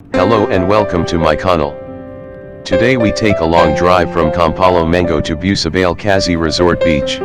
Hello and welcome to my channel. Today we take a long drive from Kampala Mango to Busabale Kazi Resort Beach.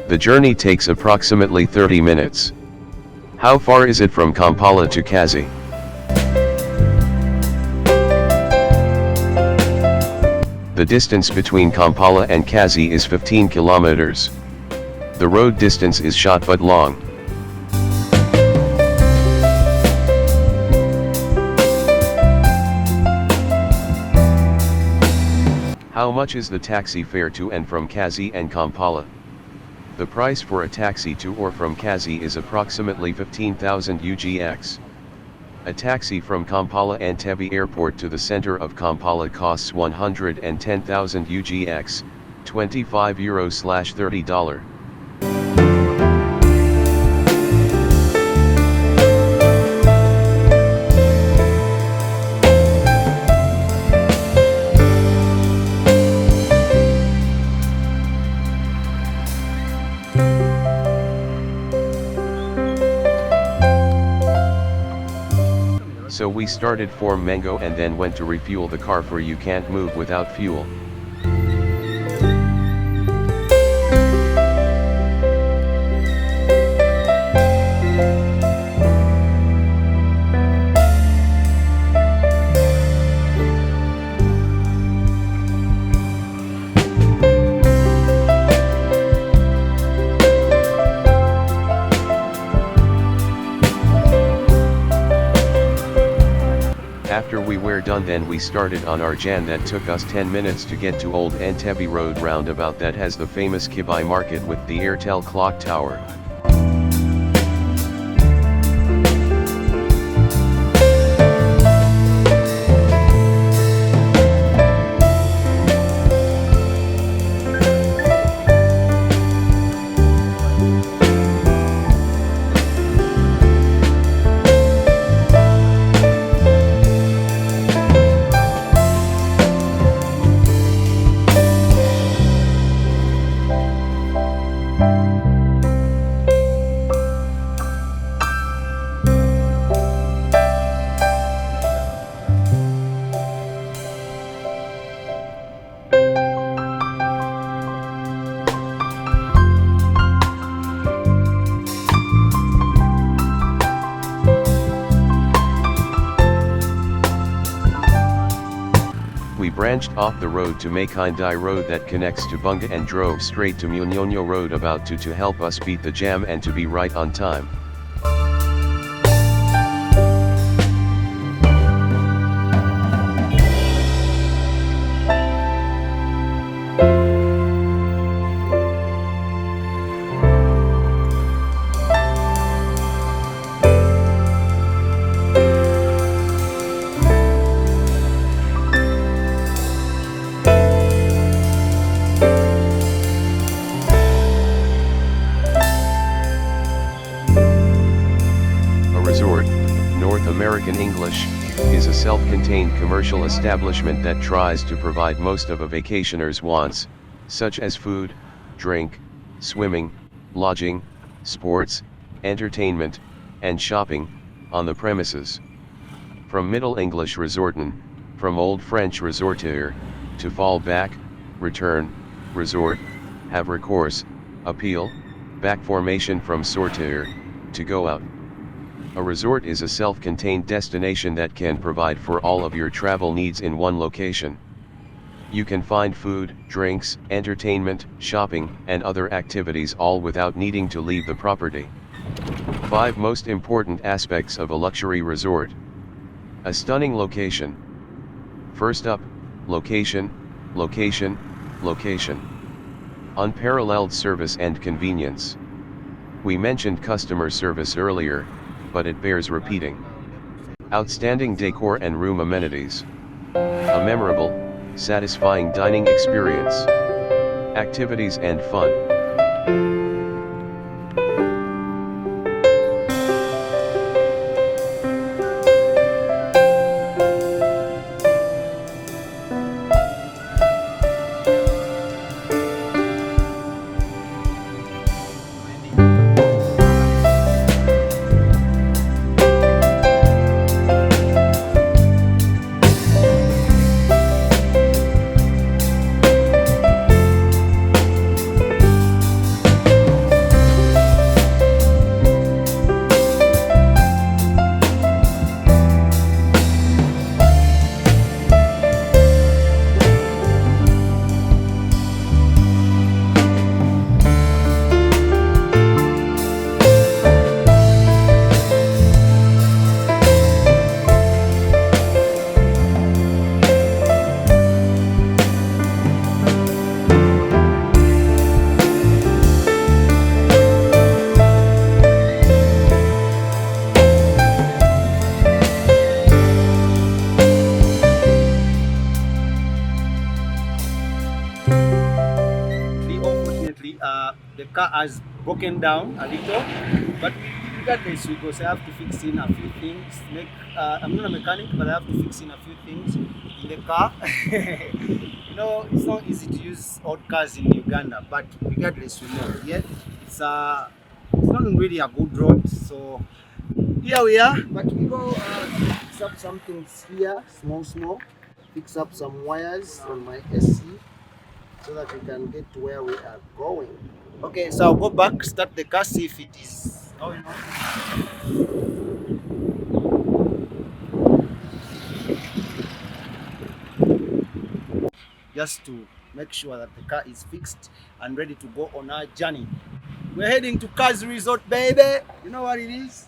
The journey takes approximately 30 minutes. How far is it from Kampala to Kazi? The distance between Kampala and Kazi is 15 kilometers. The road distance is short but long. How much is the taxi fare to and from Kazi and Kampala? The price for a taxi to or from Kazi is approximately 15,000 UGX. A taxi from Kampala Entebbe Airport to the center of Kampala costs 110,000 UGX, €25/$30. So we started from Mango and then went to refuel the car, for you can't move without fuel. After we were done, then we started on our journey that took us 10 minutes to get to Old Entebbe Road roundabout that has the famous Kibai market with the Airtel clock tower. We branched off the road to Makindai Road that connects to Bunga and drove straight to Munyonyo Road about to help us beat the jam and to be right on time. North American English, is a self-contained commercial establishment that tries to provide most of a vacationer's wants, such as food, drink, swimming, lodging, sports, entertainment, and shopping, on the premises. From Middle English resorten, from Old French resortir, to fall back, return, resort, have recourse, appeal, back formation from sortir, to go out. A resort is a self-contained destination that can provide for all of your travel needs in one location. You can find food, drinks, entertainment, shopping, and other activities all without needing to leave the property. 5 most important aspects of a luxury resort. A stunning location. First up, location, location, location. Unparalleled service and convenience. We mentioned customer service earlier, but it bears repeating. Outstanding decor and room amenities. A memorable, satisfying dining experience. Activities and fun. car has broken down a little, but regardless, we go. So I have to fix in a few things. I'm not a mechanic, but I have to fix in a few things in the car. You know, it's not easy to use old cars in Uganda, but regardless, we know. Yeah, it's not really a good road, so here we are. But we go fix up some things here, small, fix up some wires on my SC so that we can get to where we are going. Okay, so I'll go back, start the car, see if it is going on. Just to make sure that the car is fixed and ready to go on our journey. We're heading to Kazi Resort, baby. You know what it is?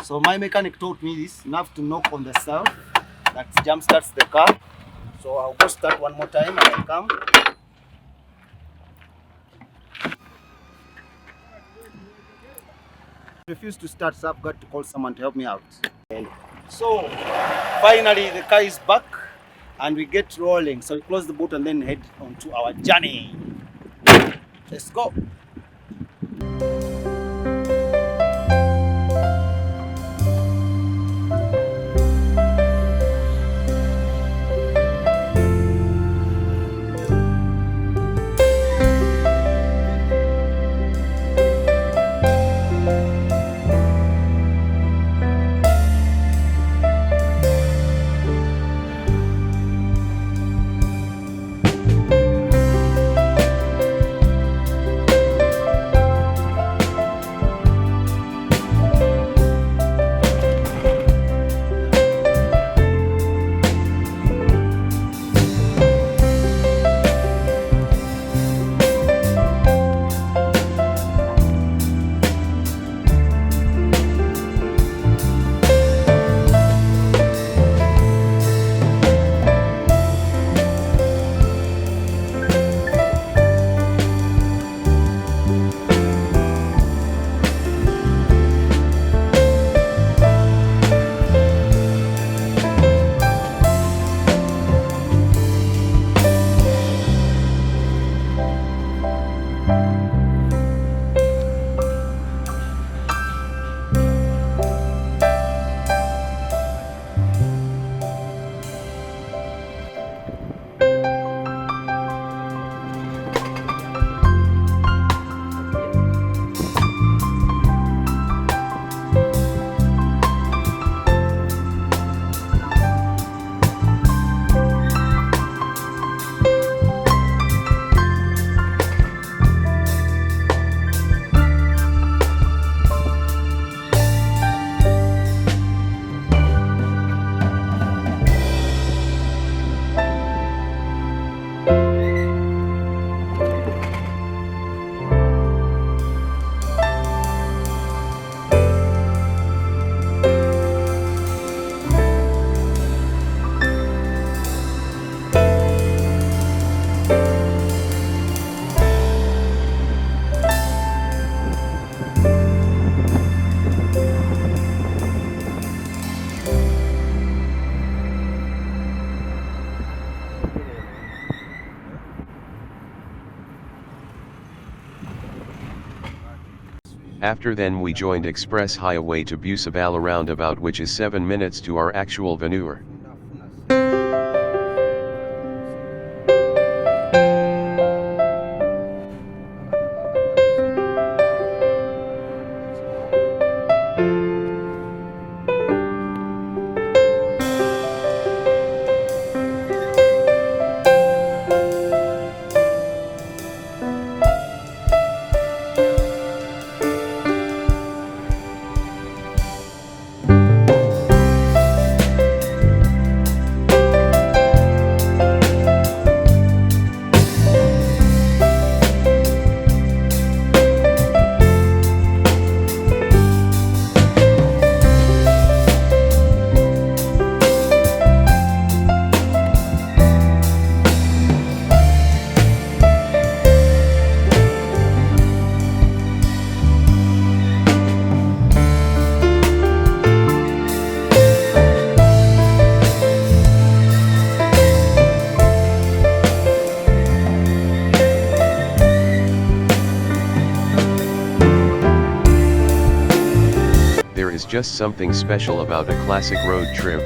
So my mechanic taught me this. You have to knock on the self that jump starts the car. So I'll go start one more time and I come. Refuse to start, so I've got to call someone to help me out. So finally the car is back and we get rolling. So we close the boot and then head on to our journey. Let's go. After then we joined Express Highway to Busabala roundabout, which is 7 minutes to our actual venue. just something special about a classic road trip.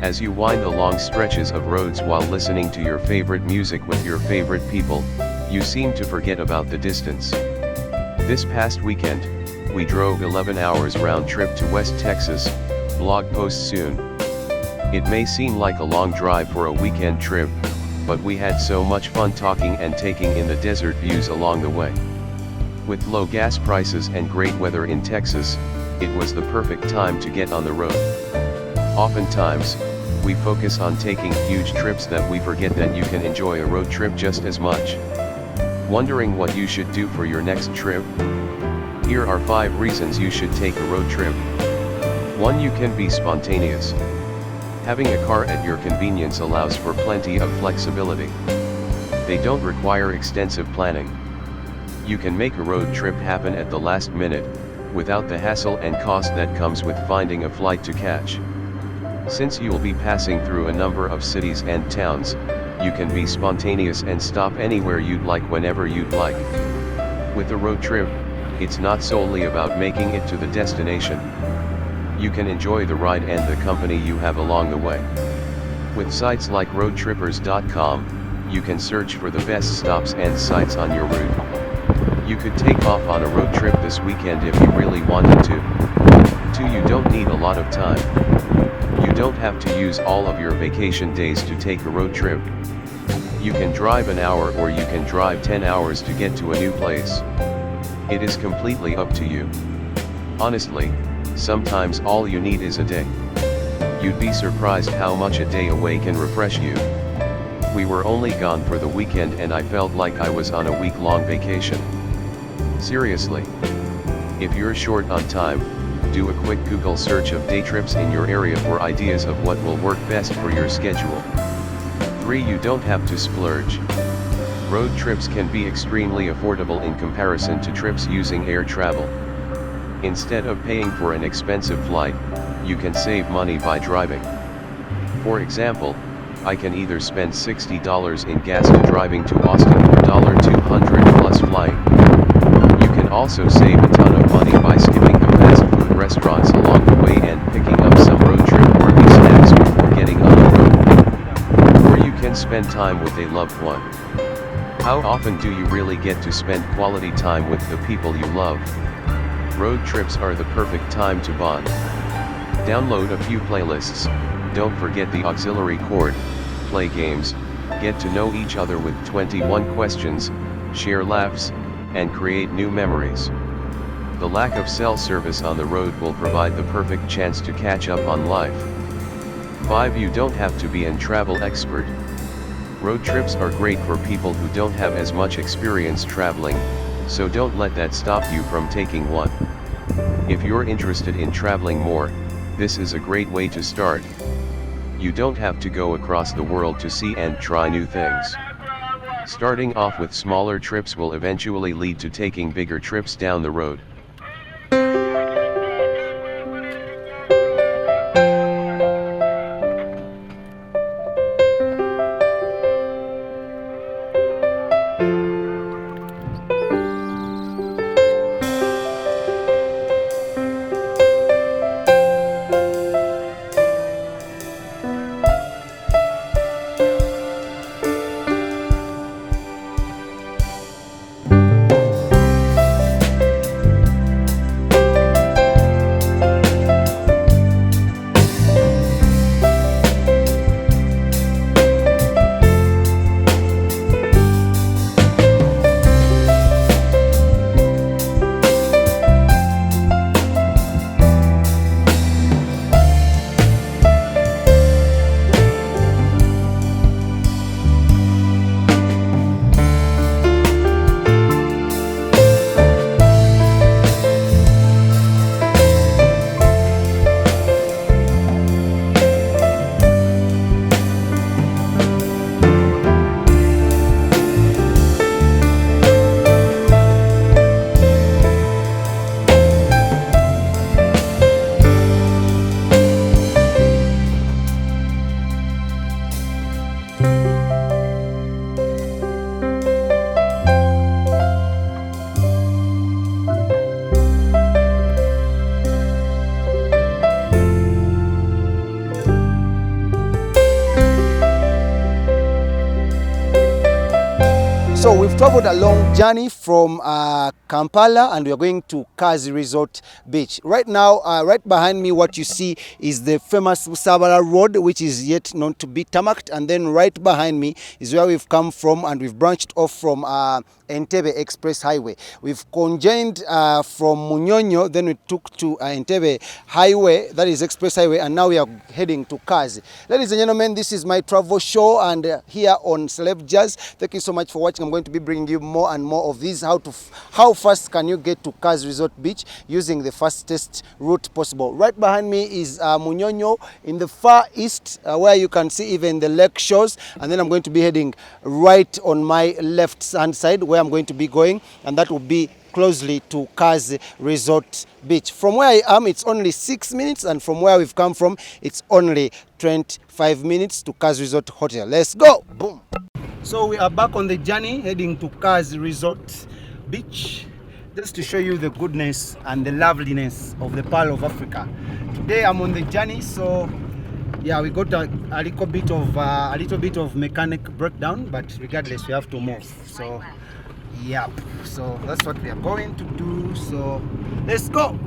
As you wind the long stretches of roads while listening to your favorite music with your favorite people, you seem to forget about the distance. This past weekend, we drove 11 hours round trip to West Texas, blog post soon. It may seem like a long drive for a weekend trip, but we had so much fun talking and taking in the desert views along the way. With low gas prices and great weather in Texas, it was the perfect time to get on the road. Oftentimes, we focus on taking huge trips that we forget that you can enjoy a road trip just as much. Wondering what you should do for your next trip? Here are 5 reasons you should take a road trip. 1. You can be spontaneous. Having a car at your convenience allows for plenty of flexibility. They don't require extensive planning. You can make a road trip happen at the last minute, without the hassle and cost that comes with finding a flight to catch. Since you'll be passing through a number of cities and towns, you can be spontaneous and stop anywhere you'd like whenever you'd like. With a road trip, it's not solely about making it to the destination. You can enjoy the ride and the company you have along the way. With sites like roadtrippers.com, you can search for the best stops and sites on your route. You could take off on a road trip this weekend if you really wanted to. 2. You don't need a lot of time. You don't have to use all of your vacation days to take a road trip. You can drive an hour or you can drive 10 hours to get to a new place. It is completely up to you. Honestly, sometimes all you need is a day. You'd be surprised how much a day away can refresh you. We were only gone for the weekend and I felt like I was on a week-long vacation. Seriously. If you're short on time, do a quick Google search of day trips in your area for ideas of what will work best for your schedule. 3. You don't have to splurge. Road trips can be extremely affordable in comparison to trips using air travel. Instead of paying for an expensive flight, you can save money by driving. For example, I can either spend $60 in gas to driving to Austin or $200 plus flight. You can also save a ton of money by skipping the fast food restaurants along the way and picking up some road trip worthy snacks before getting on the road. Or you can spend time with a loved one. How often do you really get to spend quality time with the people you love? Road trips are the perfect time to bond. Download a few playlists, don't forget the auxiliary cord, play games, get to know each other with 21 questions, share laughs, and create new memories. The lack of cell service on the road will provide the perfect chance to catch up on life. 5. You don't have to be an travel expert. Road trips are great for people who don't have as much experience traveling, so don't let that stop you from taking one. If you're interested in traveling more, this is a great way to start. You don't have to go across the world to see and try new things. Starting off with smaller trips will eventually lead to taking bigger trips down the road. So we've traveled a long journey from Kampala, and we are going to Kazi Resort Beach. Right now, right behind me, what you see is the famous Busabala Road, which is yet known to be tarmacked. And then right behind me is where we've come from, and we've branched off from Entebbe Express Highway. We've conjoined from Munyonyo, then we took to Entebbe Highway, that is Express Highway, and now we are heading to Kazi. Ladies and gentlemen, this is my travel show, and here on Celeb Jazz. Thank you so much for watching. I'm going to be bringing you more and more of these. How fast can you get to Kazi Resort Beach using the fastest route possible. Right behind me is Munyonyo in the far east, where you can see even the lake shores, and then I'm going to be heading right on my left hand side where I'm going to be going, and that will be closely to Kazi Resort Beach. From where I am, it's only 6 minutes, and from where we've come from, it's only 25 minutes to Kazi Resort Hotel. Let's go! Boom! So we are back on the journey heading to Kazi Resort Beach, just to show you the goodness and the loveliness of the Pearl of Africa. Today I'm on the journey, so yeah, we got a little bit of mechanic breakdown, but regardless we have to move. So yeah, so that's what we are going to do. So let's go.